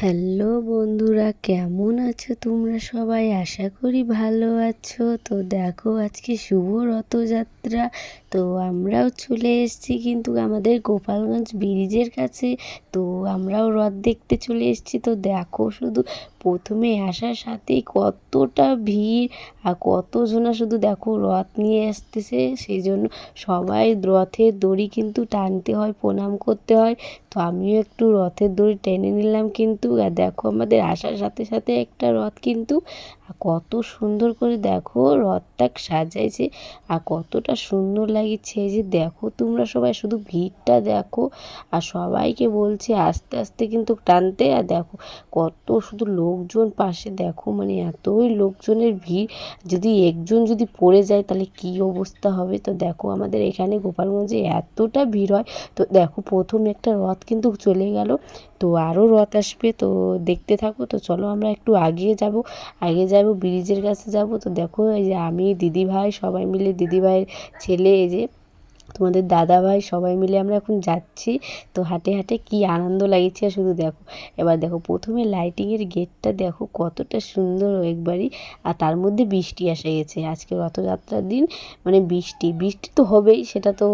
Hello বন্ধুরা, কেমন আছো তোমরা সবাই? আশা করি ভালো আছো। তো দেখো, আজকে শুভ রথযাত্রা। তো আমরাও চলে এসেছি কিন্তু আমাদের গোপালগঞ্জ ব্রিজের কাছে। তো আমরাও রথ দেখতে চলে এসেছি। তো দেখো শুধু প্রথমে আসার সাথেই কতটা ভিড় আর কতজনা শুধু দেখো রথ নিয়ে আসতেছে। সেই জন্য সবাই রথের দড়ি কিন্তু টানতে হয়, প্রণাম করতে হয়। তো আমিও একটু রথের দড়ি টেনে নিলাম কিন্তু। আর দেখো আমাদের আসার সাথে সাথে একটা রথ কিন্তু কত সুন্দর করে দেখো রথটা সাজাইছে আর কতটা সুন্দর লাগছে। এই যে দেখো তোমরা সবাই শুধু ভিড়টা দেখো আর সবাইকে বলছে আস্তে আস্তে কিন্তু টানতে। আর দেখো কত শুধু লোকজন পাশে দেখো, মানে এতই লোকজনের ভিড়, যদি একজন যদি পড়ে যায় তাহলে কি অবস্থা হবে। তো দেখো আমাদের এখানে গোপালগঞ্জে এতটা ভিড় হয়। তো দেখো প্রথম একটা রথ কিন্তু চলে গেল, তো আরও রথ আসবে। তো দেখতে থাকো। তো চলো আমরা একটু আগে যাব ব্রিজের কাছে যাব। তো দেখো এই যে আমি দিদিভাই সবাই মিলে, দিদিভাইয়ের ছেলে, এই যে তোমাদের দাদাভাই, সবাই মিলে আমরা এখন যাচ্ছি। তো হাঁটে হাঁটে কি আনন্দ লাগছে শুধু দেখো। এবার দেখো প্রথমে লাইটিংয়ের গেটটা দেখো কতটা সুন্দর একবারই। আর তার মধ্যে বৃষ্টি এসে গেছে আজকে রথযাত্রার দিন, মানে বৃষ্টি বৃষ্টি তো হবেই, সেটা তো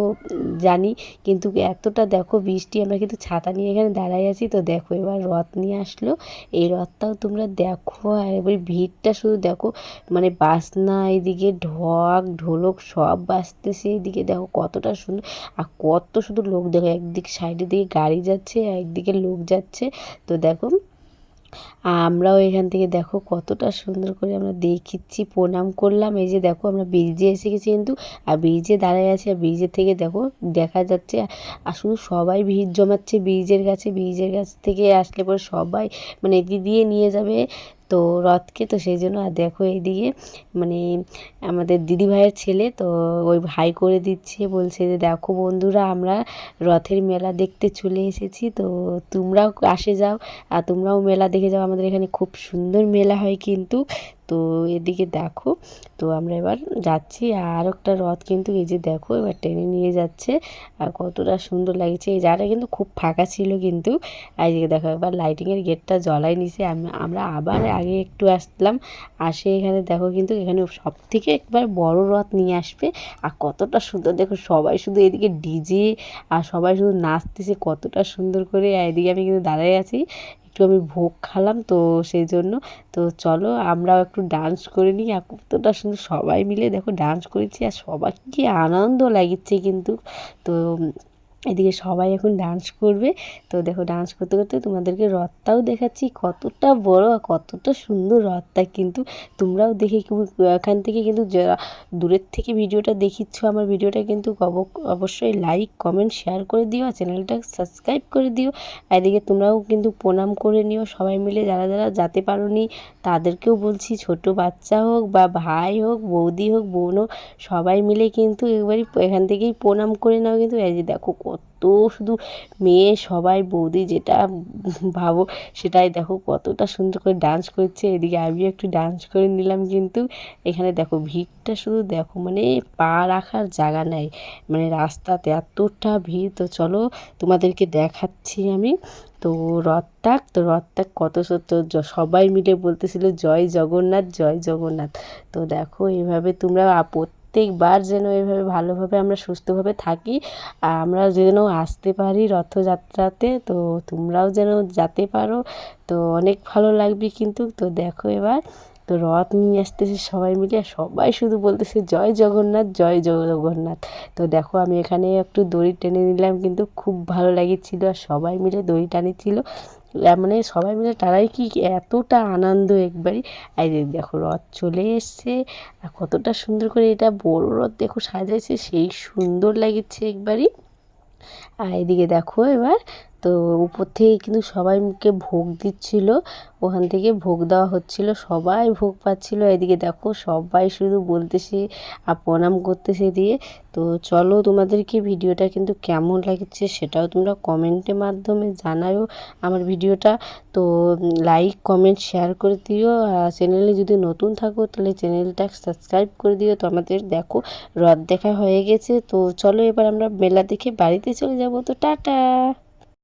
জানি। কিন্তু এতটা দেখো বৃষ্টি, আমরা কিন্তু ছাতা নিয়ে এখানে দাঁড়াই আছি। তো দেখো এবার রথ নিয়ে আসলো, এই রথটাও তোমরা দেখো। আর এবার ভিড়টা শুধু দেখো, মানে বাজনা এদিকে ঢক ঢোলক সব বাজতেছে, এদিকে দেখো কতটা সুন্দর। আর কত শুধু লোক দেখো, একদিক সাইডের দিকে গাড়ি যাচ্ছে, একদিকে লোক যাচ্ছে। তো দেখো আমরাও এখান থেকে দেখো কতটা সুন্দর করে আমরা দেখিচ্ছি, প্রণাম করলাম। এই যে দেখো আমরা ব্রিজে এসে গেছি কিন্তু, আর ব্রিজে দাঁড়ায় আছে। আর ব্রিজের থেকে দেখো দেখা যাচ্ছে আর শুধু সবাই ভিড় জমাচ্ছে ব্রিজের কাছে। ব্রিজের কাছ থেকে আসলে পরে সবাই মানে এদিক দিয়ে নিয়ে যাবে তো রথকে। তো সেই জন্য আর দেখো এইদিকে মানে আমাদের দিদিভাইয়ের ছেলে, তো ওই ভাই করে দিচ্ছে, বলছে যে দেখো বন্ধুরা আমরা রথের মেলা দেখতে চলে এসেছি, তো তোমরাও আসে যাও আর তোমরাও মেলা দেখে যাও। আমাদের এখানে খুব সুন্দর মেলা হয় কিন্তু। তো এদিকে দেখো, তো আমরা এবার যাচ্ছি। আর একটা রথ কিন্তু এই যে দেখো এবার টেনে নিয়ে যাচ্ছে আর কতটা সুন্দর লাগছে। এই জায়গাটা কিন্তু খুব ফাঁকা ছিল কিন্তু। আর এই দেখো এবার লাইটিংয়ের গেটটা জ্বলাই নিছে। আমরা আবার আগে একটু আসলাম, আসে এখানে দেখো কিন্তু এখানে সব থেকে একবার বড় রথ নিয়ে আসবে। আর কতটা সুন্দর দেখো, সবাই শুধু এদিকে ডিজে আর সবাই শুধু নাচতেছে কতটা সুন্দর করে। আর এদিকে আমি কিন্তু দাঁড়াই আছি, একটু আমি ভোগ খালাম তো সেই জন্য। তো চলো আমরাও একটু ডান্স করে নিই। আর কতটা সুন্দর সবাই মিলে দেখো ডান্স করেছি আর সবাই কি আনন্দ লাগছে কিন্তু। তো এদিকে সবাই এখন ডান্স করবে। তো দেখো ডান্স করতে করতে তোমাদেরকে রথটাও দেখাচ্ছি, কতটা বড় আর কতটা সুন্দর রথটা কিন্তু। তোমরাও দেখে এখান থেকে কিন্তু দূরের থেকে ভিডিওটা দেখিচ্ছ আমার ভিডিওটা কিন্তু অবশ্যই লাইক কমেন্ট শেয়ার করে দিও আর চ্যানেলটা সাবস্ক্রাইব করে দিও। এদিকে তোমরাও কিন্তু প্রণাম করে নিও সবাই মিলে, যারা যারা যেতে পারোনি তাদেরকেও বলছি, ছোট বাচ্চা হোক বা ভাই হোক, বৌদি হোক, বোন হোক, সবাই মিলে কিন্তু একবারই এখান থেকেই প্রণাম করে নাও কিন্তু। এই যে দেখো কত শুধু মেয়ে সবাই, বৌদি যেটা ভাবো সেটাই দেখো কতটা সুন্দর করে ডান্স করছে। এদিকে আমিও একটু ডান্স করে নিলাম কিন্তু। এখানে দেখো ভিড়টা শুধু দেখো, মানে পা রাখার জায়গা নেই, মানে রাস্তাতে এতটা ভিড়। তো চলো তোমাদেরকে দেখাচ্ছি আমি। তো রথটা কত সত্য, সবাই মিলে বলতেছিল জয় জগন্নাথ জয় জগন্নাথ। তো দেখো এইভাবে তোমরা প্রত্যেকবার যেন এইভাবে ভালোভাবে আমরা সুস্থভাবে থাকি আর আমরা যেন আসতে পারি রথযাত্রাতে। তো তোমরাও যেন যেতে পারো, তো অনেক ভালো লাগবে কিন্তু। তো দেখো এবার তো রথ নিয়ে আসতেছে সবাই মিলে, সবাই শুধু বলতেছে জয় জগন্নাথ জয় জগন্নাথ। তো দেখো আমি এখানে একটু দড়ি টেনে নিলাম কিন্তু, খুব ভালো লাগছিল আর সবাই মিলে দড়ি টানিছিল। মানে সবাই মিলে টানাই কি এতটা আনন্দ একবারই। এই যে দেখো রথ চলে এসছে আর কতটা সুন্দর করে এটা বড় রথ দেখো সাজাইছে, সেই সুন্দর লাগছে একবারই। আর এদিকে দেখো এবার তো উপর থেকে কিন্তু সবাইকে ভোগ দিচ্ছিল, ওখান থেকে ভোগ দেওয়া হচ্ছিল, সবাই ভোগ পাচ্ছিল। এদিকে দেখো সবাই শুধু বলতেছে আর প্রণাম করতেছে দিয়ে। তো চলো তোমাদেরকে ভিডিওটা কিন্তু কেমন লাগছে সেটাও তোমরা কমেন্টের মাধ্যমে জানাও আমার ভিডিওটা। তো লাইক কমেন্ট শেয়ার করে দিও। চ্যানেলে যদি নতুন থাকো তাহলে চ্যানেলটা সাবস্ক্রাইব করে দিও। তো আমাদের দেখো রথ দেখা হয়ে গেছে। তো চলো এবার আমরা মেলা দেখে বাড়িতে চলে যাব। তো টাটা।